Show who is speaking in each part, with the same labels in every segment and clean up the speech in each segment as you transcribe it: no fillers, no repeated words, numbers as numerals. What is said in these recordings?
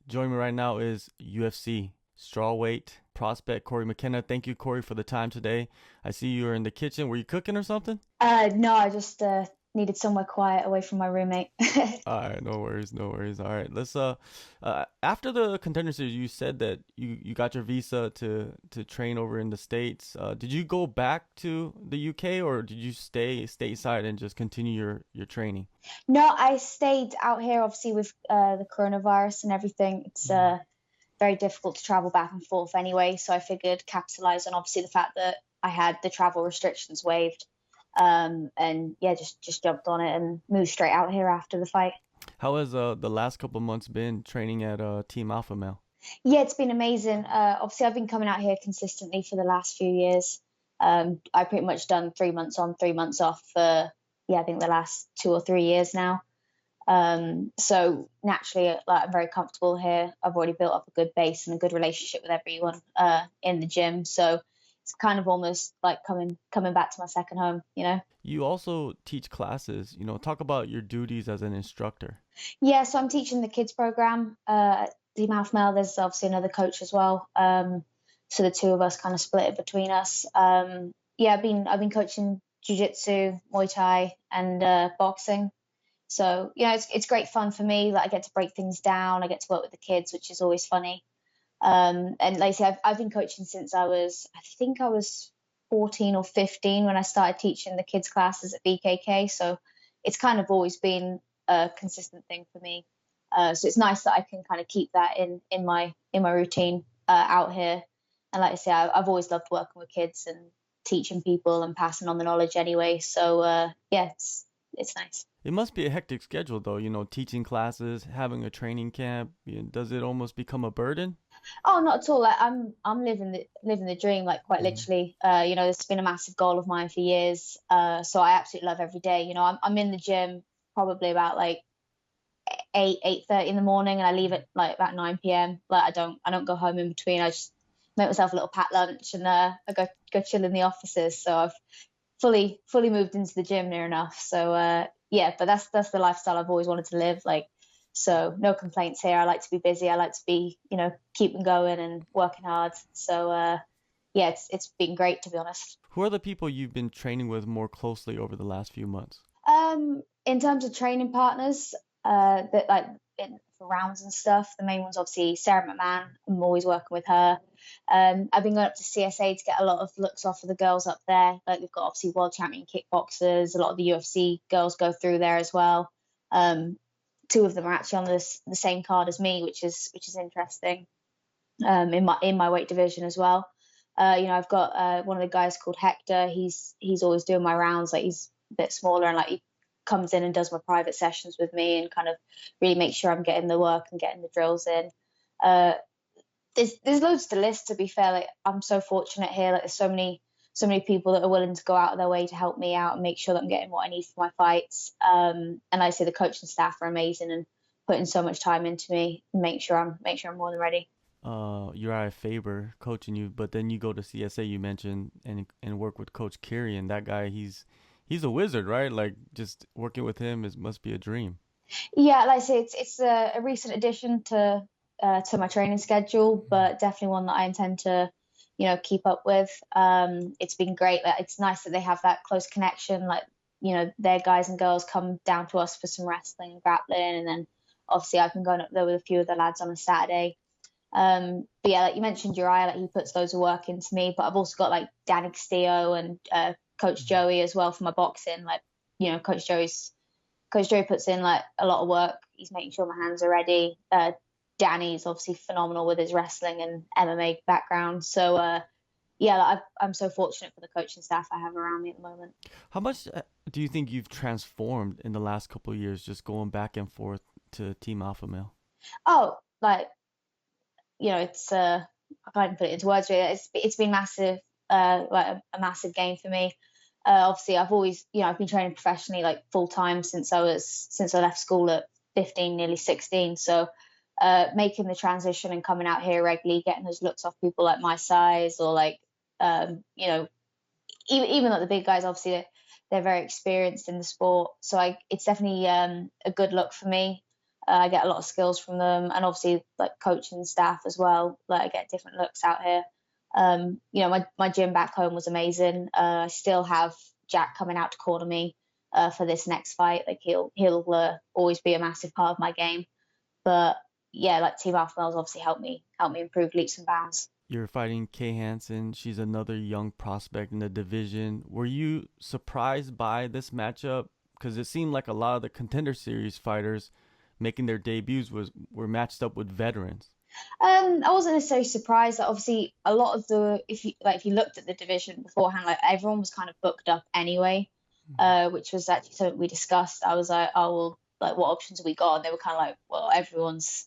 Speaker 1: Joining me right now is UFC Strawweight prospect Cory McKenna. Thank you, Cory, for the time today. I see you are in the kitchen. Were you cooking or something?
Speaker 2: No, I just needed somewhere quiet away from my roommate.
Speaker 1: All right, no worries, no worries. All right, let's after the Contender Series, you said that you got your visa to train over in the States. Did you go back to the UK or did you stay stateside and just continue your training?
Speaker 2: No, I stayed out here, obviously, with the coronavirus and everything. It's
Speaker 1: Mm.
Speaker 2: very difficult to travel back and forth anyway. So I figured capitalize on obviously the fact that I had the travel restrictions waived. And yeah, just jumped on it and moved straight out here after the fight.
Speaker 1: How has the last couple of months been training at Team Alpha Male?
Speaker 2: Yeah, it's been amazing. Obviously, I've been coming out here consistently for the last few years. I pretty much done 3 months on, 3 months off for, yeah, I think the last 2 or 3 years now. So naturally, like, I'm very comfortable here. I've already built up a good base and a good relationship with everyone in the gym. So it's kind of almost like coming back to my second home.
Speaker 1: You also teach classes. Talk about your duties as an instructor.
Speaker 2: Yeah, so I'm teaching the kids program. The Mouth Mel, there's obviously another coach as well. So the two of us kind of split it between us. Yeah, I've been coaching jiu-jitsu, Muay Thai, and boxing. So it's great fun for me. Like, I get to break things down. I get to work with the kids, which is always funny. And like I say, I've been coaching since I think I was 14 or 15 when I started teaching the kids classes at BKK. So it's kind of always been a consistent thing for me. So it's nice that I can kind of keep that in my routine out here. And like I say, I've always loved working with kids and teaching people and passing on the knowledge anyway. So yeah, it's nice.
Speaker 1: It must be a hectic schedule though, teaching classes, having a training camp. Does it almost become a burden?
Speaker 2: Oh, not at all. Like, I'm living the dream, like, quite
Speaker 1: Mm.
Speaker 2: literally. This has been a massive goal of mine for years. So I absolutely love every day. I'm in the gym probably about like 8:30 in the morning, and I leave at like about 9 p.m. Like, I don't go home in between. I just make myself a little packed lunch, and I go chill in the offices. So I've fully moved into the gym near enough. So yeah, but that's the lifestyle I've always wanted to live. Like, so no complaints here. I like to be busy. I like to be, keeping going and working hard. So yeah, it's been great, to be honest.
Speaker 1: Who are the people you've been training with more closely over the last few months?
Speaker 2: In terms of training partners, that like for rounds and stuff, the main one's obviously Sarah McMahon. I'm always working with her. I've been going up to CSA to get a lot of looks off of the girls up there. Like, they've got obviously world champion kickboxers. A lot of the UFC girls go through there as well. Um, Two of them are actually on the same card as me, which is interesting. In my weight division as well. I've got one of the guys called Hector. He's always doing my rounds. Like, he's a bit smaller, and like, he comes in and does my private sessions with me and kind of really makes sure I'm getting the work and getting the drills in. Uh, there's loads to list, to be fair. Like, I'm so fortunate here. Like, there's so many people that are willing to go out of their way to help me out and make sure that I'm getting what I need for my fights. And like I say, the coaching staff are amazing and putting so much time into me and make sure I'm more than ready.
Speaker 1: Uriah Faber coaching you, but then you go to CSA, you mentioned, and work with Coach Kerry, and that guy, he's a wizard, right? Like, just working with him is must be a dream.
Speaker 2: Yeah, like I say, it's a recent addition to my training schedule, but definitely one that I intend to, keep up with. It's been great. Like, it's nice that they have that close connection. Like, their guys and girls come down to us for some wrestling and grappling, and then obviously I've been going up there with a few of the lads on a Saturday. But yeah, like you mentioned, Uriah, like, he puts loads of work into me. But I've also got like Danny Castillo and Coach Joey as well for my boxing. Like, Coach Joey puts in like a lot of work. He's making sure my hands are ready. Danny's obviously phenomenal with his wrestling and MMA background. So yeah, like, I'm so fortunate for the coaching staff I have around me at the moment.
Speaker 1: How much do you think you've transformed in the last couple of years, just going back and forth to Team Alpha Male?
Speaker 2: Oh, like, it's I can't even put it into words really. It's been massive, like a massive game for me. Obviously, I've always, I've been training professionally, like, full time since I left school at 15, nearly 16. So making the transition and coming out here regularly, getting those looks off people like my size, or like, um, you know, even like the big guys, obviously they're very experienced in the sport. So it's definitely a good look for me. I get a lot of skills from them, and obviously like coaching staff as well. Like I get different looks out here. My gym back home was amazing. I still have Jack coming out to corner me for this next fight. Like he'll always be a massive part of my game. But yeah, like Team Alpha Males obviously helped me improve leaps and bounds.
Speaker 1: You're fighting Kay Hansen. She's another young prospect in the division. Were you surprised by this matchup? Because it seemed like a lot of the Contender Series fighters making their debuts were matched up with veterans.
Speaker 2: I wasn't necessarily surprised that obviously a lot of the if you looked at the division beforehand, like everyone was kind of booked up anyway, which was actually something we discussed. I was like, oh well, like what options have we got? And they were kind of like, well, everyone's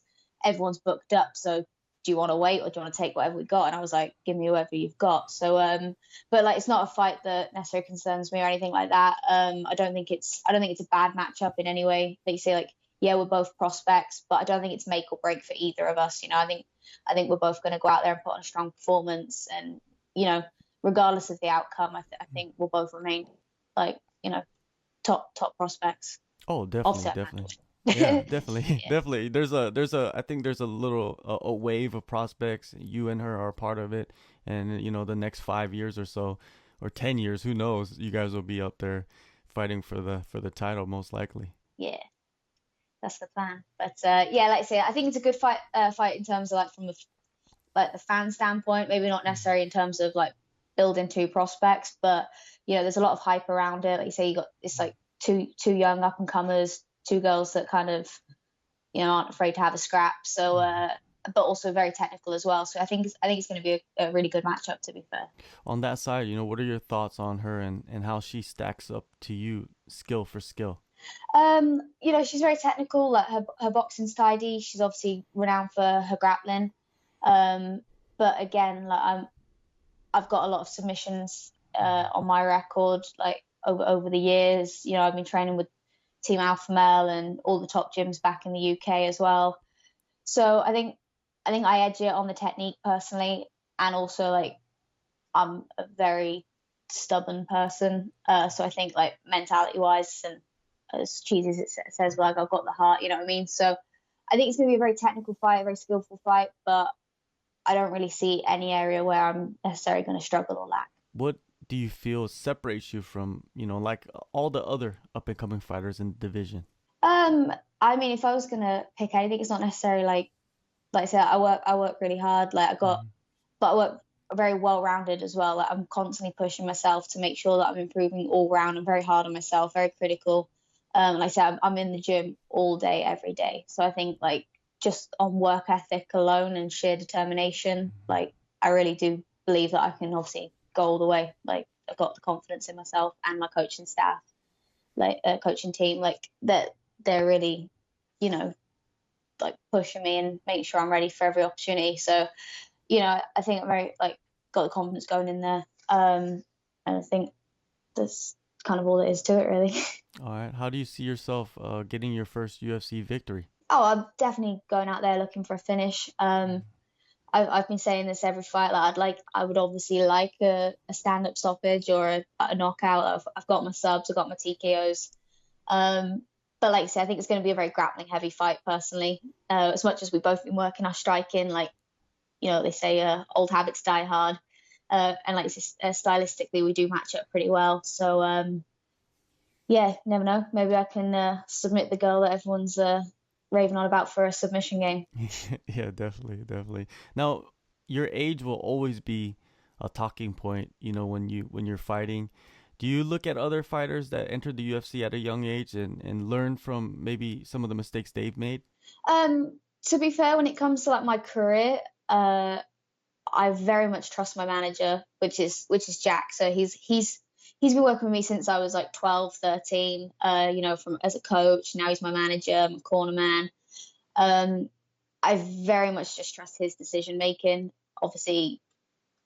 Speaker 2: booked up, so do you want to wait or do you want to take whatever we got? And I was like, give me whoever you've got. So but like it's not a fight that necessarily concerns me or anything like that. I don't think it's a bad matchup in any way. Like you say, like, yeah, we're both prospects, but I don't think it's make or break for either of us. I think we're both going to go out there and put on a strong performance, and regardless of the outcome, I think we'll both remain like top prospects.
Speaker 1: Oh, definitely. Yeah, definitely,
Speaker 2: Yeah.
Speaker 1: definitely. I think there's a little a wave of prospects. You and her are part of it, and the next 5 years or so, or 10 years, who knows? You guys will be up there fighting for the title most likely.
Speaker 2: Yeah, that's the plan. But yeah, like I say, I think it's a good fight in terms of like from the fan standpoint. Maybe not necessarily in terms of like building two prospects, but there's a lot of hype around it. Like you say, it's like two young up and comers, two girls that kind of aren't afraid to have a scrap. So but also very technical as well. So I think it's going to be a really good matchup, to be fair.
Speaker 1: On that side, what are your thoughts on her and how she stacks up to you, skill for skill?
Speaker 2: She's very technical. Like her boxing's tidy. She's obviously renowned for her grappling. But again, like I've got a lot of submissions on my record, like over the years. I've been training with Team Alpha Male and all the top gyms back in the UK as well. So I think I edge it on the technique personally, and also like I'm a very stubborn person. So I think like mentality wise, and as cheesy as it says, like I've got the heart. You know what I mean? So I think it's going to be a very technical fight, a very skillful fight, but I don't really see any area where I'm necessarily going to struggle or lack.
Speaker 1: What do you feel separates you from, like all the other up and coming fighters in the division?
Speaker 2: I mean, if I was going to pick anything, it's not necessarily like I said, I work really hard. Like but I work very well rounded as well. Like I'm constantly pushing myself to make sure that I'm improving all round. I'm very hard on myself, very critical. Like I said, I'm in the gym all day, every day. So I think like just on work ethic alone and sheer determination, like I really do believe that I can obviously go all the way. Like I've got the confidence in myself and my coaching staff, like coaching team, like that they're really, like pushing me and making sure I'm ready for every opportunity. So, I think I'm very like got the confidence going in there. And I think that's kind of all there is to it, really.
Speaker 1: All right. How do you see yourself getting your first UFC victory?
Speaker 2: Oh, I'm definitely going out there looking for a finish. I've been saying this every fight. Like I would obviously like a stand-up stoppage or a knockout. I've got my subs, I've got my TKOs. But like I said, I think it's going to be a very grappling heavy fight personally. As much as we've both been working our striking, like, they say old habits die hard. And like stylistically, we do match up pretty well. So yeah, never know. Maybe I can submit the girl that everyone's raving on about for a submission game.
Speaker 1: Yeah, definitely. Now, your age will always be a talking point, when you're fighting. Do you look at other fighters that entered the UFC at a young age and learn from maybe some of the mistakes they've made?
Speaker 2: To be fair, when it comes to like my career, I very much trust my manager, which is Jack. So he's been working with me since I was like 12, 13, from as a coach. Now he's my manager, my corner man. I very much just trust his decision making. Obviously,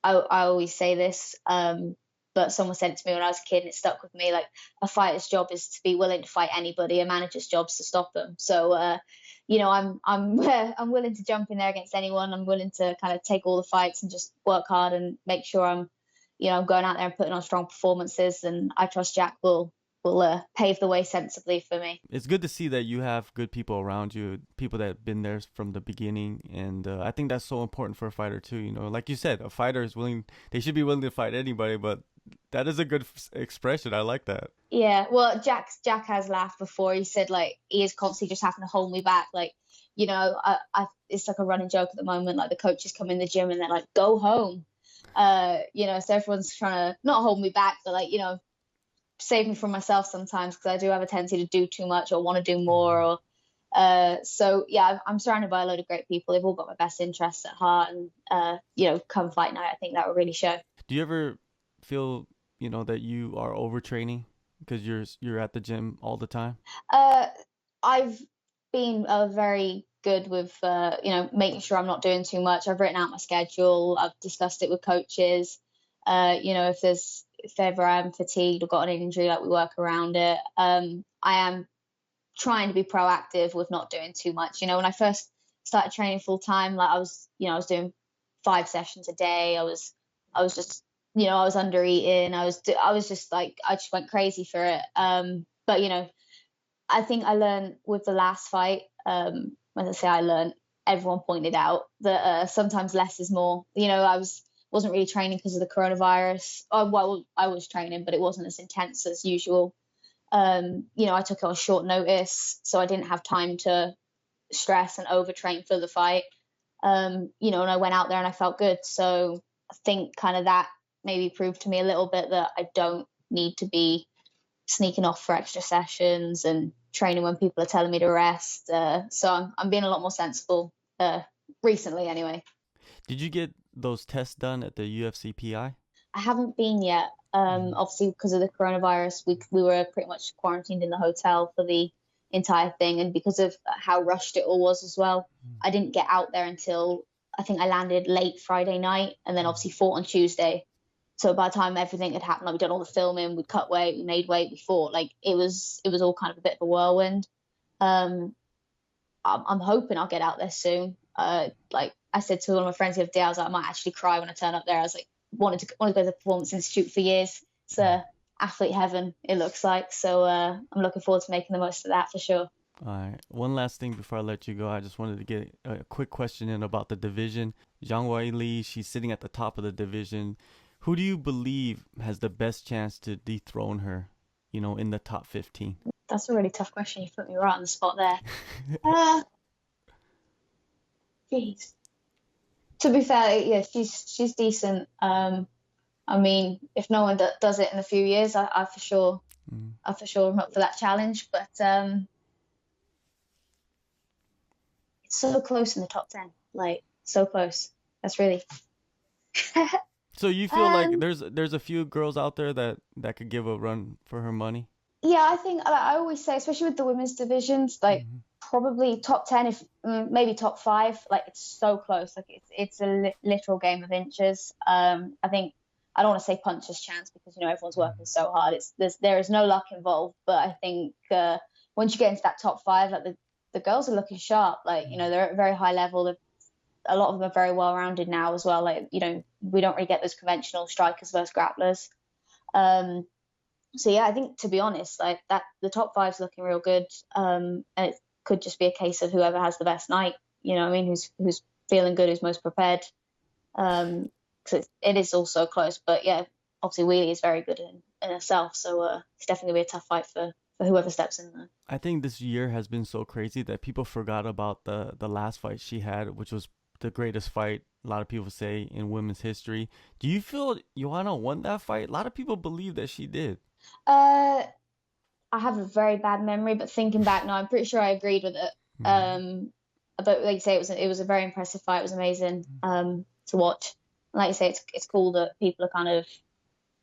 Speaker 2: I always say this, but someone said it to me when I was a kid and it stuck with me. Like a fighter's job is to be willing to fight anybody. A manager's job is to stop them. So, I'm willing to jump in there against anyone. I'm willing to kind of take all the fights and just work hard and make sure I'm going out there and putting on strong performances. And I trust Jack will will pave the way sensibly for me.
Speaker 1: It's good to see that you have good people around you, people that have been there from the beginning, and I think that's so important for a fighter too. You know, like you said, a fighter is willing; they should be willing to fight anybody. But that is a good expression. I like that.
Speaker 2: Yeah, well, Jack has laughed before. He said like he is constantly just having to hold me back. Like, you know, it's like a running joke at the moment. Like the coaches come in the gym and they're like, "Go home," you know. So everyone's trying to not hold me back, but like, you know, save me from myself sometimes, because I do have a tendency to do too much or want to do more. Or so yeah, I'm surrounded by a load of great people. They've all got my best interests at heart, and you know, come fight night, I think that will really show.
Speaker 1: Do you ever feel, you know, that you are overtraining because you're at the gym all the time?
Speaker 2: I've been very good with you know, making sure I'm not doing too much. I've written out my schedule. I've discussed it with coaches. You know, if ever I'm fatigued or got an injury, like we work around it. I am trying to be proactive with not doing too much. You know, when I first started training full time, like I was doing 5 sessions a day. I was just, you know, I was under eating. I was just like, I just went crazy for it. But you know, I think I learned with the last fight. When I say I learned, everyone pointed out that sometimes less is more. You know, wasn't really training because of the coronavirus. Oh, well, I was training, but it wasn't as intense as usual. You know, I took it on short notice, so I didn't have time to stress and overtrain for the fight. You know, and I went out there and I felt good. So I think kind of that maybe proved to me a little bit that I don't need to be sneaking off for extra sessions and training when people are telling me to rest. So I'm being a lot more sensible recently anyway.
Speaker 1: Did you get those tests done at the UFC PI?
Speaker 2: I haven't been yet. Obviously, because of the coronavirus, we were pretty much quarantined in the hotel for the entire thing, and because of how rushed it all was as well, I didn't get out there until I think I landed late Friday night, and then obviously fought on Tuesday. So by the time everything had happened, like we'd done all the filming, we'd cut weight, we made weight, we fought. Like it was all kind of a bit of a whirlwind. I'm hoping I'll get out there soon. Like I said to one of my friends the other day, I was like, I might actually cry when I turn up there. I was like, wanted to go to the Performance Institute for years. It's athlete heaven, it looks like. So I'm looking forward to making the most of that for sure.
Speaker 1: All right. One last thing before I let you go, I just wanted to get a quick question in about the division. Zhang Weili, she's sitting at the top of the division. Who do you believe has the best chance to dethrone her, you know, in the top 15?
Speaker 2: That's a really tough question. You put me right on the spot there. Jeez. To be fair, yeah, she's decent. I mean, if no one does it in a few years, I for sure am up for that challenge. But it's so close in the top 10, like so close. That's really.
Speaker 1: So you feel like there's a few girls out there that could give a run for her money?
Speaker 2: Yeah, I think I always say, especially with the women's divisions, like probably top 10, if maybe top 5. Like it's so close. Like it's a literal game of inches. I think I don't want to say puncher's chance because you know everyone's working so hard. There is no luck involved, but I think once you get into that top 5, like the girls are looking sharp. Like you know they're at a very high level. A lot of them are very well rounded now as well. Like you know we don't really get those conventional strikers versus grapplers. So yeah, I think to be honest, like that the top 5's looking real good. And it could just be a case of whoever has the best night. You know what I mean? Who's feeling good, who's most prepared. So it is all so close. But yeah, obviously Wheelie is very good in herself. So it's definitely gonna be a tough fight for whoever steps in there.
Speaker 1: I think this year has been so crazy that people forgot about the last fight she had, which was the greatest fight, a lot of people say, in women's history. Do you feel Joanna won that fight? A lot of people believe that she did.
Speaker 2: I have a very bad memory, but thinking back now, I'm pretty sure I agreed with it. But like you say, it was a very impressive fight. It was amazing to watch. And like you say, it's cool that people are kind of,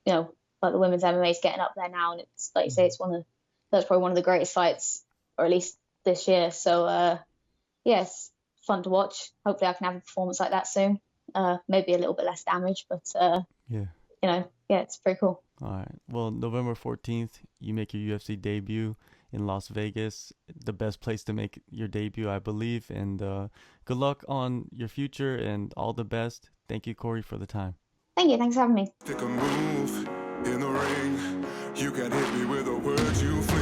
Speaker 2: you know, like the women's MMA is getting up there now, and it's like you say, that's probably one of the greatest fights, or at least this year. So yeah, it's fun to watch. Hopefully, I can have a performance like that soon. Maybe a little bit less damage, but
Speaker 1: yeah,
Speaker 2: you know, yeah, it's pretty cool.
Speaker 1: All right. Well, November 14th, you make your UFC debut in Las Vegas. The best place to make your debut, I believe. And good luck on your future and all the best. Thank you, Cory, for the time.
Speaker 2: Thank you. Thanks for having me.
Speaker 3: Pick a move in the ring. You can hit me with a word. would you flee?